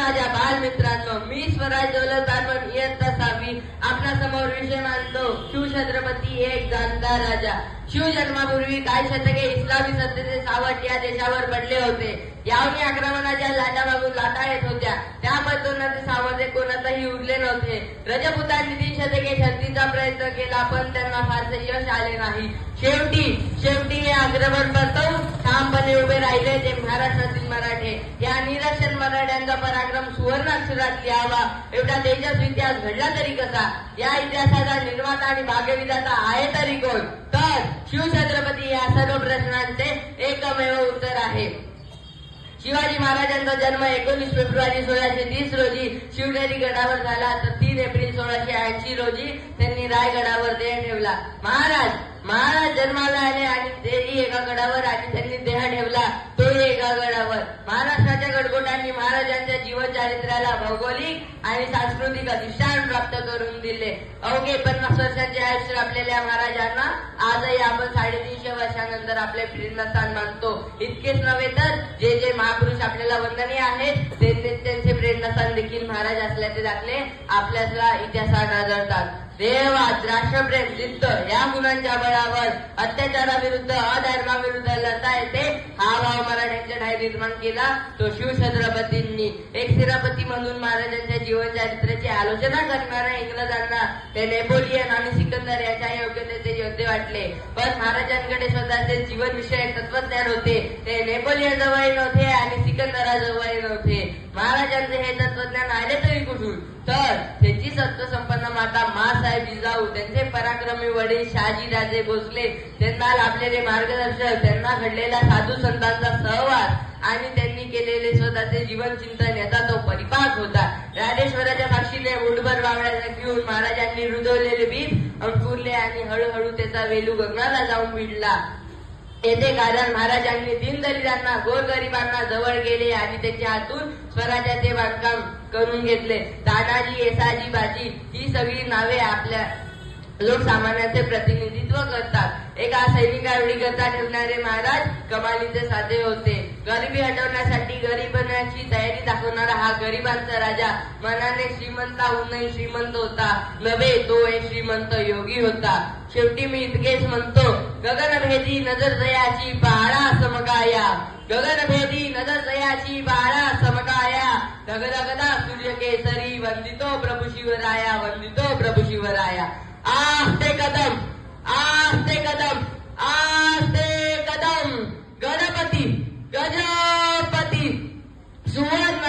माझ्या बालमित्रांनो, मी स्वराज दौलत बारमन इयत्ता 6वी आपल्या समोर विषय मांडतो शिवछत्रपती एक जाणता राजा. शिवजन्मापूर्वी काही शतके इस्लामी सत्तेचे सावट या देशावर पडले होते. यावनी आक्रमणाच्या लाटा मागून लाटा येत होत्या. त्यामधून ते सामर्थ्य कोणातही उरले नव्हते. रजपुतांनी 3 शतके शक्तीचा प्रयत्न केला, पण त्यांना फारसे यश आले नाही. शेवटी हे आक्रमण परतवून ठामपणे उभे राहिले ते महाराष्ट्रातील मराठे. या निरक्षर मराठ्यांचा पराक्रम सुवर्णाक्षरात लिहावा एवढा तेजस्वी इतिहास घडला तरी कसा? या इतिहासाचा निर्माता आणि भाग्यविधाता आहे तरी कोण? तर शिवछत्रपती या सर्व प्रश्नांचे एकमेव उत्तर आहे. शिवाजी महाराजांचा जन्म 19 फेब्रुवारी 1630 रोजी शिवनेरी गडावर झाला, तर 3 एप्रिल 1680 रोजी त्यांनी रायगडावर देह ठेवला. महाराज जन्माला आले आणि तेही एका गडावर आणि त्यांनी देह ठेवला तोही एका गडावर. महाराष्ट्राच्या गडकोटांनी महाराजांच्या जीवन चारित्र्याला भौगोलिक आणि सांस्कृतिक अधिष्ठान प्राप्त करून दिले. अवघे 50 वर्षांचे आयुष्य आपलेल्या महाराजांना आजही आपण 350 वर्षानंतर आपले प्रेरणास्थान मानतो. इतकेच नव्हे तर जे महापुरुष आपल्याला वंदनीय आहेत त्यांचे प्रेरणास्थान देखील महाराज असल्याचे दाखले आपल्याला इतिहासात आढळतात. देहवाद, राष्ट्रप्रेम, जिद्द या गुणांच्या बळावर अत्याचाराविरुद्ध अधर्माविरुद्ध लढता येते हा भाव मराठ्यांच्या ठाई निर्माण केला तो शिवछत्रपतींनी. एक सेनापती म्हणून महाराजांच्या जीवन चारित्र्याची आलोचना करणाऱ्या इंग्रजांना ते नेपोलियन आणि सिकंदर याच्या योग्यतेचे योद्धे वाटले. पण महाराजांकडे स्वतःचे जीवनविषयक तत्वज्ञान होते. ते नेपोलियन जवळ नव्हते आणि सिकंदराजवळ नव्हते. महाराजांचे हे तत्वज्ञान आले तरी कुठून? तर त्याची सत्वसंपन्न माता माँसाहेब जिजाऊ, त्यांचे पराक्रमी वडील शहाजीराजे भोसले, त्यांना लाभलेले मार्गदर्शक, त्यांना घडलेला साधू संतांचा सहवास आणि त्यांनी केलेले स्वतःचे जीवन चिंतन याचा तो परिपाक होता. राजेश्वराच्या साक्षीने मुठभर वावड्याला घेऊन महाराजांनी रुजवलेले बीज अंकुरले आणि हळूहळू त्याचा वेलू गगनाला जाऊन भिडला. येथे कारण महाराजांनी दीनदलितांना, गोरगरिबांना जवळ गेले आणि त्यांच्या हातून स्वराज्याचे बांधकाम करून घेतले. तानाजी, येसाजी, बाजी ही सगळी नावे आपल्या लोकसामान्याचे प्रतिनिधित्व करतात. एका सैनिकावेळी गदा ठेवणारे महाराज कमालीचे साधे होते. गरिबी हटवण्यासाठी गरीबांची तयारी दाखवणारा हा गरिबांचा राजा मनाने श्रीमंताहूनही श्रीमंत होता. नव्हे, तो एक श्रीमंत योगी होता. शेवटी मी इतकेच म्हणतो, गगनभेदी नजर दयाची बाळा समकाया, गगनभेदी नजर दयाची बाळा समकाया, धगधगदा सूर्य केसरी, वंदितो प्रभू शिवराया, वंदितो प्रभू शिवराया. आस्ते कदम